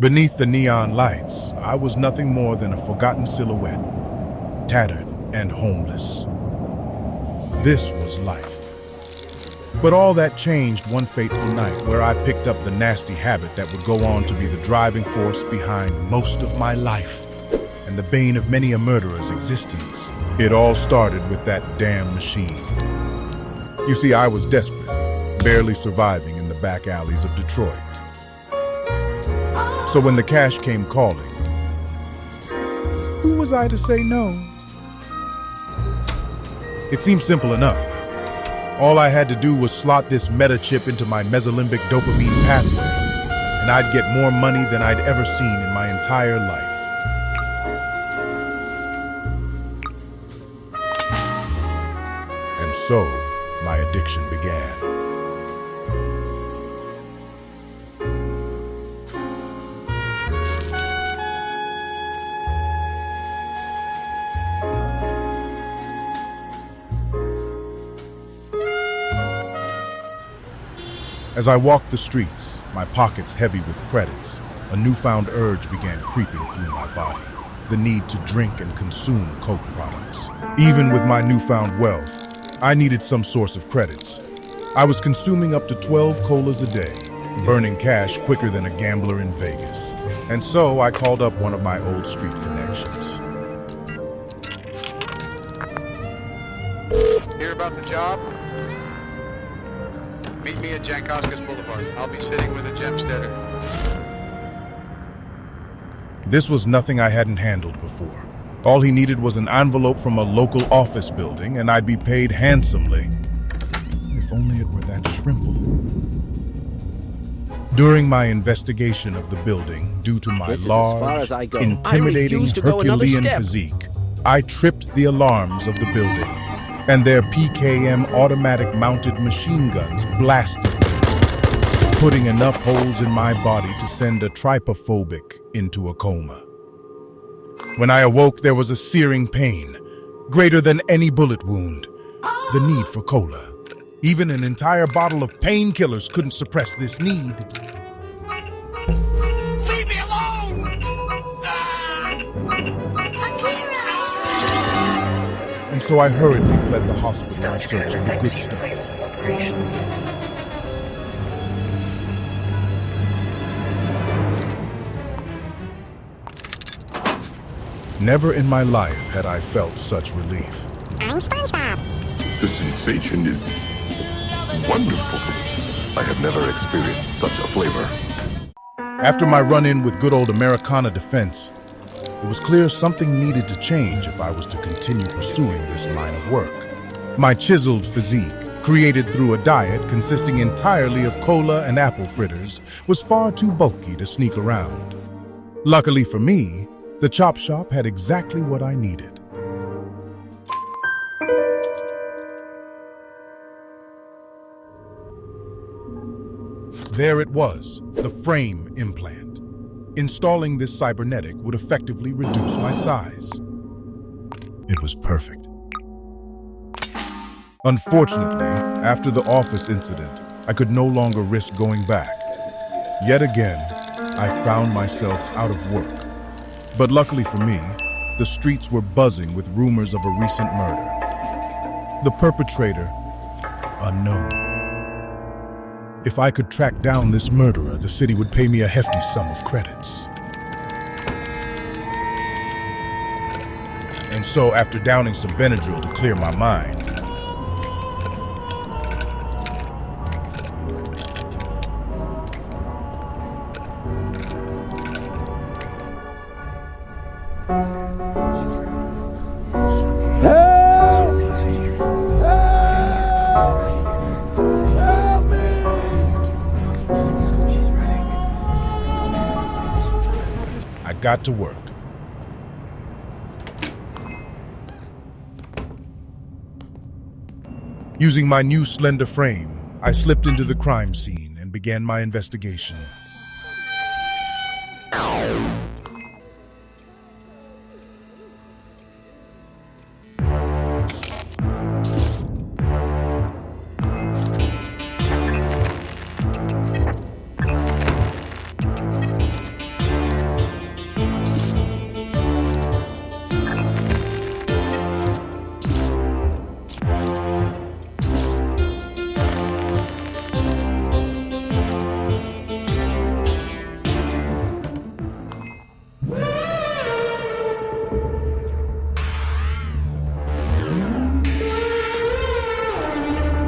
Beneath the neon lights, I was nothing more than a forgotten silhouette, tattered and homeless. This was life. But all that changed one fateful night where I picked up the nasty habit that would go on to be the driving force behind most of my life and the bane of many a murderer's existence. It all started with that damn machine. You see, I was desperate, barely surviving in the back alleys of Detroit. So when the cash came calling, who was I to say no? It seemed simple enough. All I had to do was slot this meta chip into my mesolimbic dopamine pathway, and I'd get more money than I'd ever seen in my entire life. And so, my addiction began. As I walked the streets, my pockets heavy with credits, a newfound urge began creeping through my body. The need to drink and consume Coke products. Even with my newfound wealth, I needed some source of credits. I was consuming up to 12 colas a day, burning cash quicker than a gambler in Vegas. And so I called up one of my old street connections. Hear about the job? Meet me at Jankowskis Boulevard. I'll be sitting with a gemsteader. This was nothing I hadn't handled before. All he needed was an envelope from a local office building, and I'd be paid handsomely. If only it were that shrimple. During my investigation of the building, due to my large, intimidating Herculean physique, I tripped the alarms of the building, and their PKM automatic mounted machine guns blasted me, putting enough holes in my body to send a trypophobic into a coma. When I awoke, there was a searing pain, greater than any bullet wound, the need for cola. Even an entire bottle of painkillers couldn't suppress this need. Leave me alone! And so I hurriedly fled the hospital in search of the good stuff. Never in my life had I felt such relief. I'm SpongeBob. The sensation is wonderful. I have never experienced such a flavor. After my run-in with good old Americana Defense, it was clear something needed to change if I was to continue pursuing this line of work. My chiseled physique, created through a diet consisting entirely of cola and apple fritters, was far too bulky to sneak around. Luckily for me, the chop shop had exactly what I needed. There it was, the frame implant. Installing this cybernetic would effectively reduce my size. It was perfect. Unfortunately, after the office incident, I could no longer risk going back. Yet again, I found myself out of work. But luckily for me, the streets were buzzing with rumors of a recent murder. The perpetrator, unknown. If I could track down this murderer, the city would pay me a hefty sum of credits. And so, after downing some Benadryl to clear my mind, I got to work. Using my new slender frame, I slipped into the crime scene and began my investigation.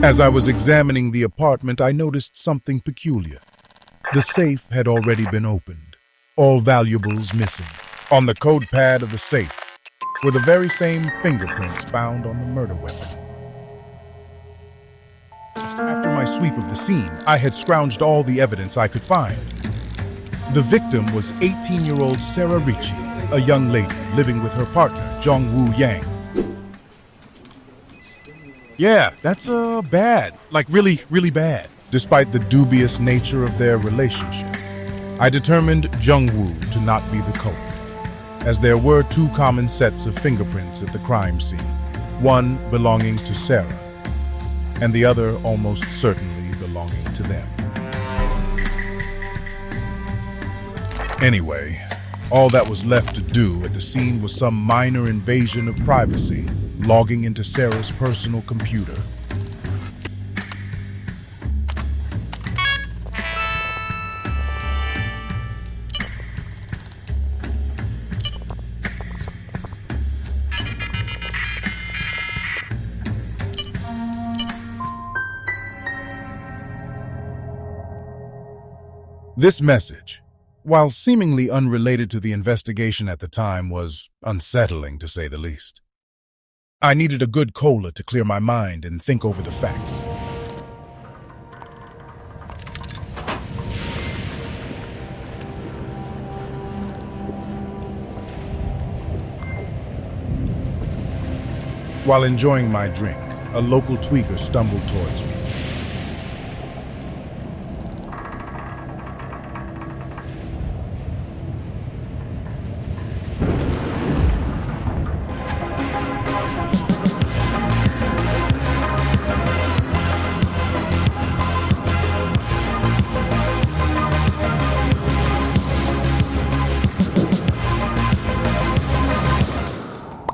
As I was examining the apartment, I noticed something peculiar. The safe had already been opened, all valuables missing. On the code pad of the safe were the very same fingerprints found on the murder weapon. After my sweep of the scene, I had scrounged all the evidence I could find. The victim was 18-year-old Sarah Ricci, a young lady living with her partner, Jong-woo Yang. Yeah, that's bad. Like really, really bad. Despite the dubious nature of their relationship, I determined Jung-woo to not be the culprit, as there were two common sets of fingerprints at the crime scene, one belonging to Sarah, and the other almost certainly belonging to them. Anyway, all that was left to do at the scene was some minor invasion of privacy, logging into Sarah's personal computer. This message, while seemingly unrelated to the investigation at the time, was unsettling to say the least. I needed a good cola to clear my mind and think over the facts. While enjoying my drink, a local tweaker stumbled towards me.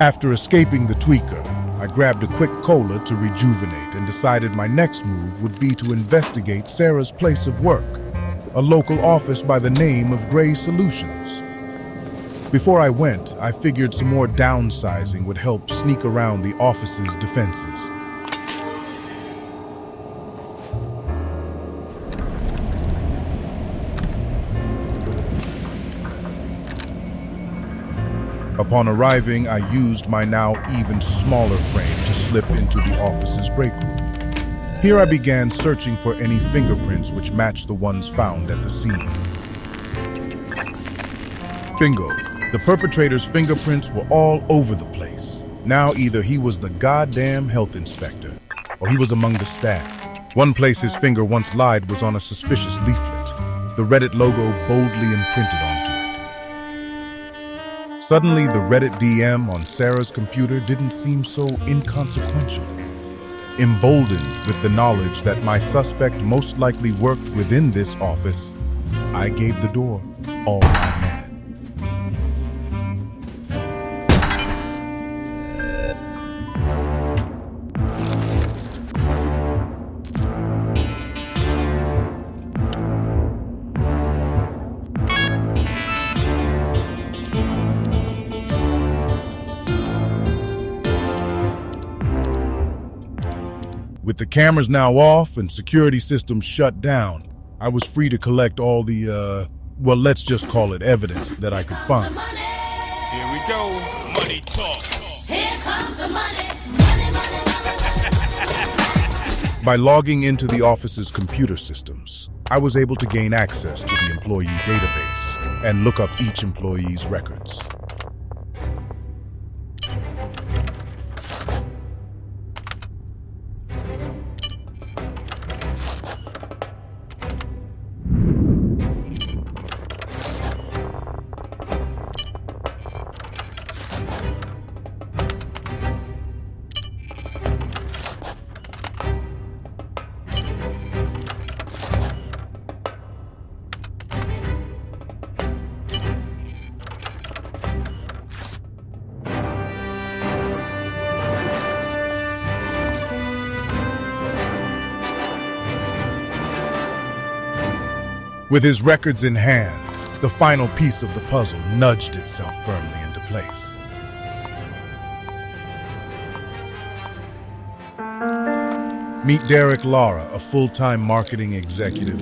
After escaping the tweaker, I grabbed a quick cola to rejuvenate and decided my next move would be to investigate Sarah's place of work, a local office by the name of Gray Solutions. Before I went, I figured some more downsizing would help sneak around the office's defenses. Upon arriving, I used my now even smaller frame to slip into the office's break room. Here I began searching for any fingerprints which matched the ones found at the scene. Bingo! The perpetrator's fingerprints were all over the place. Now either he was the goddamn health inspector, or he was among the staff. One place his finger once lied was on a suspicious leaflet, the Reddit logo boldly imprinted onto it. Suddenly, the Reddit DM on Sarah's computer didn't seem so inconsequential. Emboldened with the knowledge that my suspect most likely worked within this office, I gave the door all I had. With the cameras now off and security systems shut down, I was free to collect all the, well, let's just call it evidence that I could find. Here we go. Money talk. Here comes the money. By logging into the office's computer systems, I was able to gain access to the employee database and look up each employee's records. With his records in hand, the final piece of the puzzle nudged itself firmly into place. Meet Derek Lara, a full-time marketing executive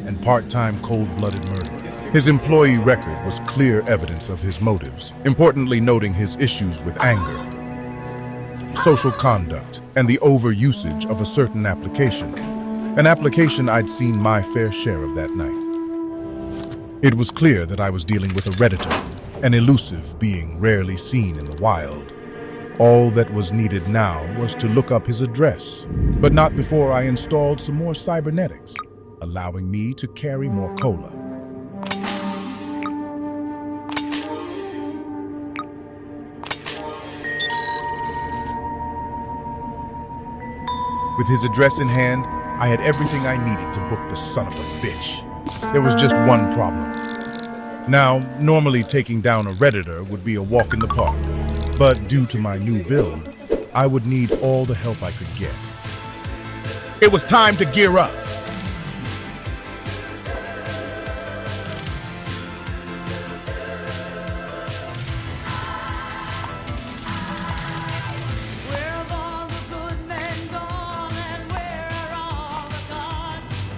and part-time cold-blooded murderer. His employee record was clear evidence of his motives, importantly noting his issues with anger, social conduct, and the overusage of a certain application. An application I'd seen my fair share of that night. It was clear that I was dealing with a Redditor, an elusive being rarely seen in the wild. All that was needed now was to look up his address, but not before I installed some more cybernetics, allowing me to carry more cola. With his address in hand, I had everything I needed to book the son of a bitch. There was just one problem. Now, normally taking down a Redditor would be a walk in the park, but due to my new build, I would need all the help I could get. It was time to gear up.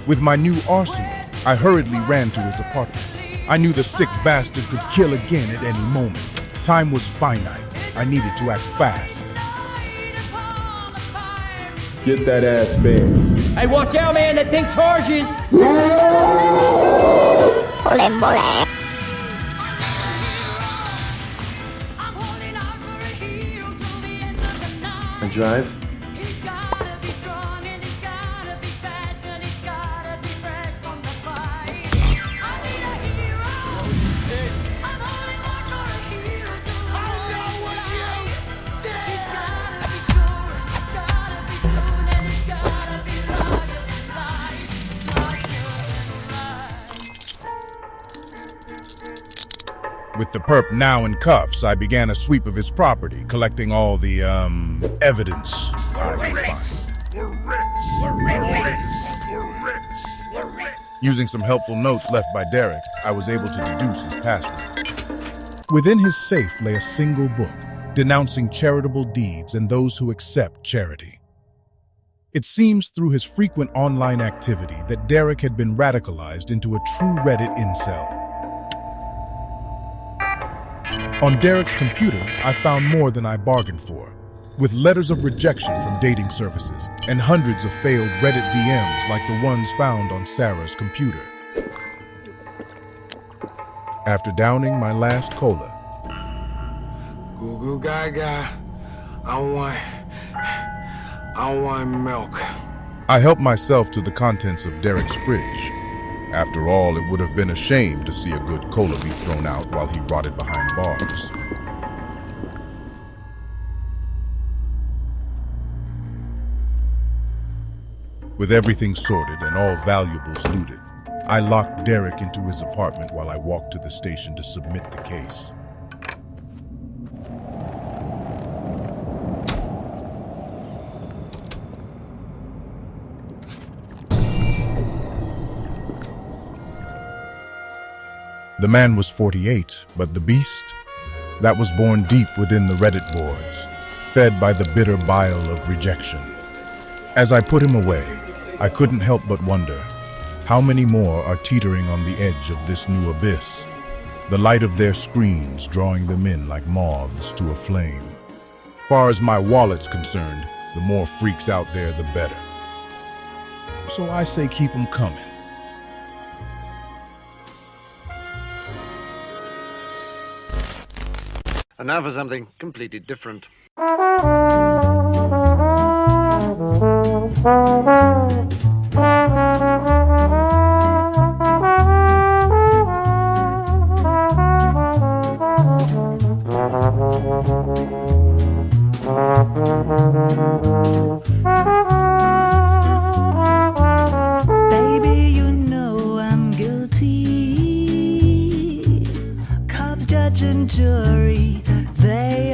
With my new arsenal, I hurriedly ran to his apartment. I knew the sick bastard could kill again at any moment. Time was finite. I needed to act fast. Get that ass banned. Hey, watch out, man! That thing charges! And drive. With the perp now in cuffs, I began a sweep of his property, collecting all the, evidence I could find. Using some helpful notes left by Derek, I was able to deduce his password. Within his safe lay a single book, denouncing charitable deeds and those who accept charity. It seems through his frequent online activity that Derek had been radicalized into a true Reddit incel. On Derek's computer, I found more than I bargained for, with letters of rejection from dating services and hundreds of failed Reddit DMs like the ones found on Sarah's computer. After downing my last cola, Goo goo gaga. I want milk. I helped myself to the contents of Derek's fridge. After all, it would have been a shame to see a good cola be thrown out while he rotted behind bars. With everything sorted and all valuables looted, I locked Derek into his apartment while I walked to the station to submit the case. The man was 48, but the beast, that was born deep within the Reddit boards, fed by the bitter bile of rejection. As I put him away, I couldn't help but wonder, how many more are teetering on the edge of this new abyss, the light of their screens drawing them in like moths to a flame. Far as my wallet's concerned, the more freaks out there, the better. So I say keep them coming. And now for something completely different. Baby, you know I'm guilty. Cops, judge, and jury, they